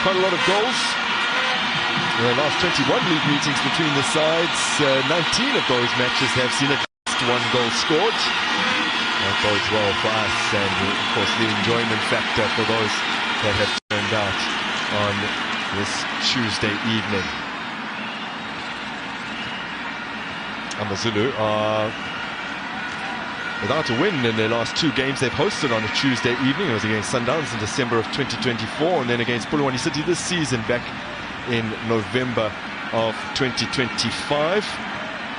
quite a lot of goals. The last 21 league meetings between the sides, 19 of those matches have seen at least one goal scored. That bodes well for us, and of course the enjoyment factor for those that have turned out on this Tuesday evening. Amazulu are without a win in their last 2 games they've hosted on a Tuesday evening. It was against Sundowns in December of 2024, and then against Polokwane City this season back in November of 2025.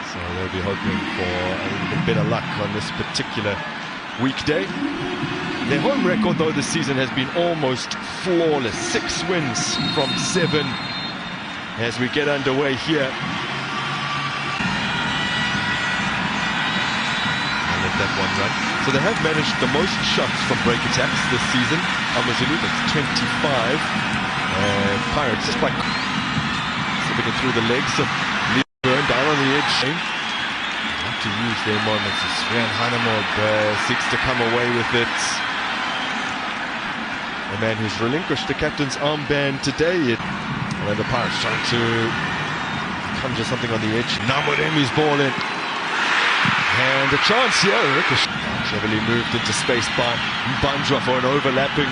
So they'll be hoping for a little bit better luck on this particular weekday. Their home record though this season has been almost flawless. 6 wins from 7 as we get underway here. That one run. So they have managed the most shots from break attacks this season. Amazulu, that's 25. Pirates just by slipping it through the legs of Leon down on the edge. Have to use their moments. Sven Hanemob seeks to come away with it. A man who's relinquished the captain's armband today. And then the Pirates trying to conjure something on the edge. Namoremi's ball in. And a chance here, cleverly moved into space by Mbanjwa for an overlapping.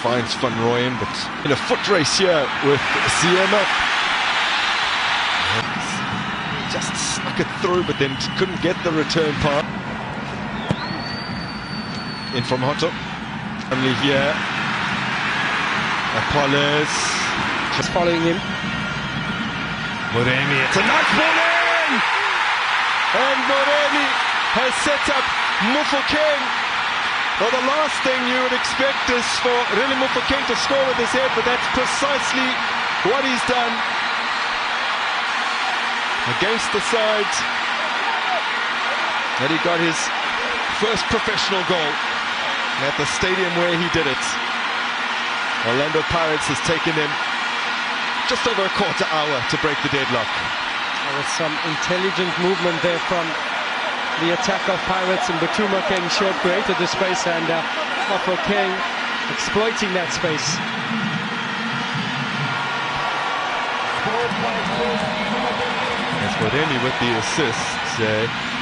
Finds Van Rooyen, but in a foot race here with Siema. Just snuck it through, but then couldn't get the return pass. In from Hotto. Only here. Apollos. Just following him. Moremi, it's a nice ball in! And Moremi has set up Mufokeng. Well, the last thing you would expect is for really Mufokeng to score with his head, but that's precisely what he's done. Against the side. And he got his first professional goal at the stadium where he did it. Orlando Pirates has taken him just over a quarter hour to break the deadlock. There was some intelligent movement there from the attack of Pirates, and Batuma King showed created the space, and Offer King exploiting that space. As Moremi with the assist,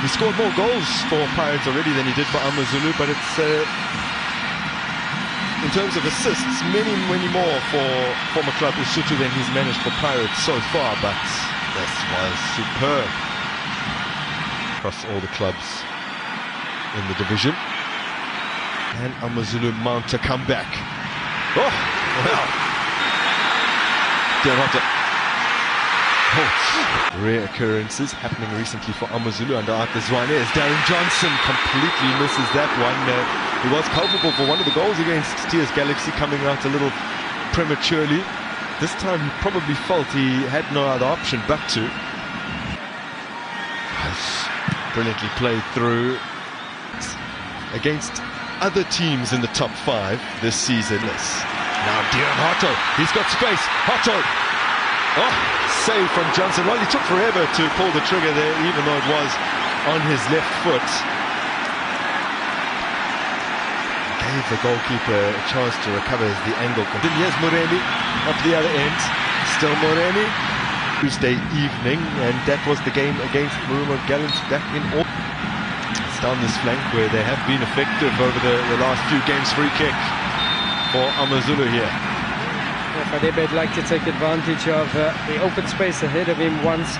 he scored more goals for Pirates already than he did for Amazulu, but it's in terms of assists, many more for former club Lesotho than he's managed for Pirates so far, but this was superb across all the clubs in the division. And Amazulu mount a comeback. Oh, well. Rare occurrences happening recently for Amazulu under Arthur Zwane as Darren Johnson completely misses that one. He was culpable for one of the goals against TS Galaxy, coming out a little prematurely. This time he probably felt he had no other option but to. Brilliantly played through against other teams in the top 5 this season. Now Dion Hotto, he's got space. Hotto. Oh, save from Johnson. Well, he took forever to pull the trigger there, even though it was on his left foot. Gave the goalkeeper a chance to recover as the angle continued. Here's Moremi up the other end. Still Moremi. Tuesday evening, and that was the game against Marumo Gallants back in August. It's down this flank where they have been effective over the last few games. Free kick for Amazulu here. Fadebe would like to take advantage of the open space ahead of him once.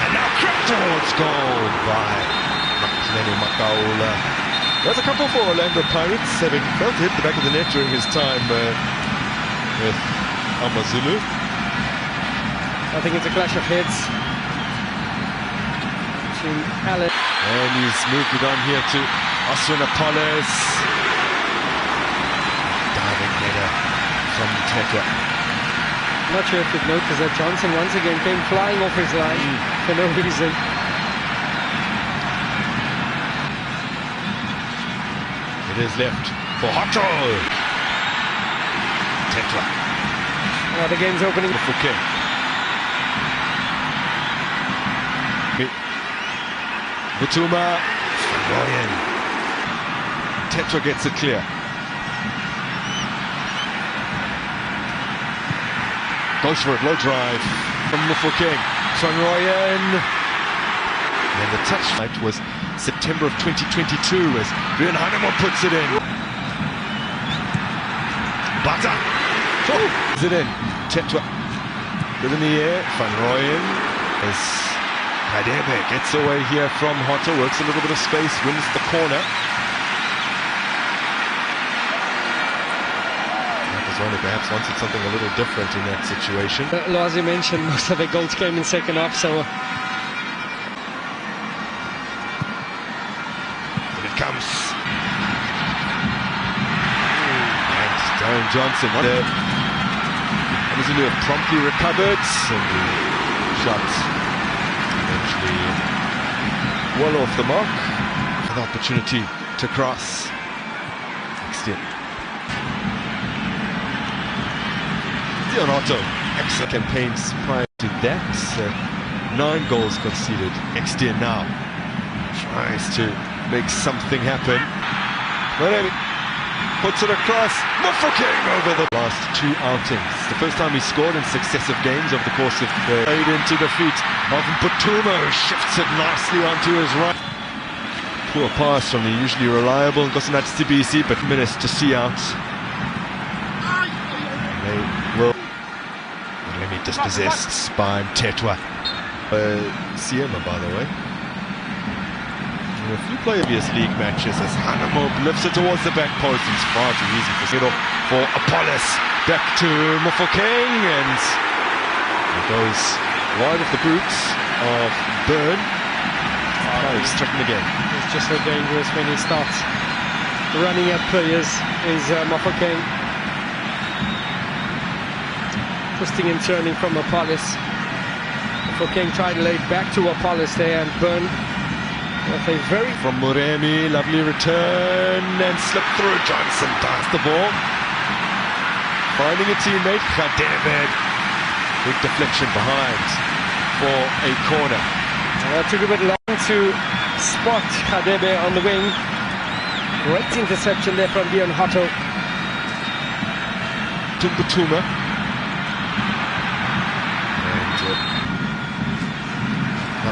And now towards goal by Lenny Makaula. There's a couple for Orlando Pirates, having felt hit the back of the net during his time with Amazulu. I think it's a clash of heads between Allen. And he's moved it on here to Oswin Apollos. Diving header from Tetra. I'm not sure if you've noticed that Johnson once again came flying off his line for no reason. It is left for Hotto. Tetra. Now the game's opening. Fuke. Batuma. Ryan. Tetwa gets it clear. Goes for it, low drive from Mofokeng. Van Rooyen. And the touch was September of 2022 as Rian Hanemo puts it in. Bata. Is it in? Tetwa. Good in the air. Van Rooyen as Kadebe gets away here from Hotta, works a little bit of space, wins the corner. Amazulu perhaps wanted something a little different in that situation. As you mentioned, most of the goals came in second half, so... And it comes. And Darren Johnson. Amazulu have promptly recovered, and the shot eventually well off the mark. An opportunity to cross. Extend. Otto, excellent campaigns prior to that. 9 goals conceded. Extend now tries to make something happen. Maremi puts it across. Mofokeng over the last 2 outings. The first time he scored in successive games over the course of the played into the feet of Mputuma, who shifts it nicely onto his right. Poor pass from the usually reliable Nkosinathi Sibisi, but minutes to see out. They will. Dispossessed by Tetwa. Siema, by the way. In a few previous league matches as Hanemo lifts it towards the back post. It's far too easy for Apollos. Back to Mofokeng, and it goes wide of the boots of Byrne. He's stricken again. It's just so dangerous when he starts running at players, is Mofokeng. Twisting and turning from Apollos. Mofokeng tried to lay it back to Apollos there, and Byrne with a very... From Maremi, lovely return, and slip through. Johnson past the ball. Finding a teammate, Kadebe. Big deflection behind for a corner. It took a bit long to spot Kadebe on the wing. Great interception there from Dion Hotto. Mputuma.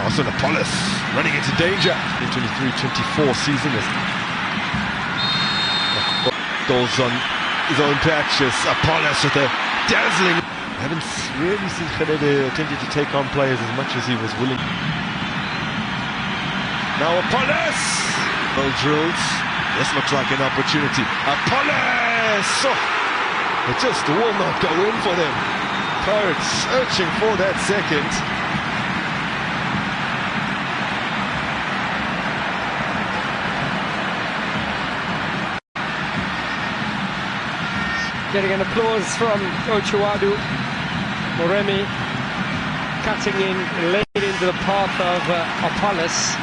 Also Apollos running into danger. 23-24 season is goals on his own patches. Apollos with a dazzling. I haven't really seen Kadebe attempting to take on players as much as he was willing. Now Apollos! Well drilled. This looks like an opportunity. Apollos! Oh, it just will not go in for them. Pirates searching for that second. Getting an applause from Ochuadu. Maremi cutting in, laying it into the path of Apollos.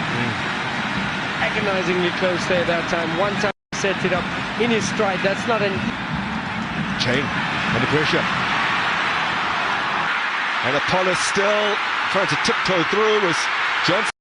Agonizingly close there that time. One time he set it up in his stride. That's not an... Chain under pressure. And Apollos still trying to tiptoe through as Johnson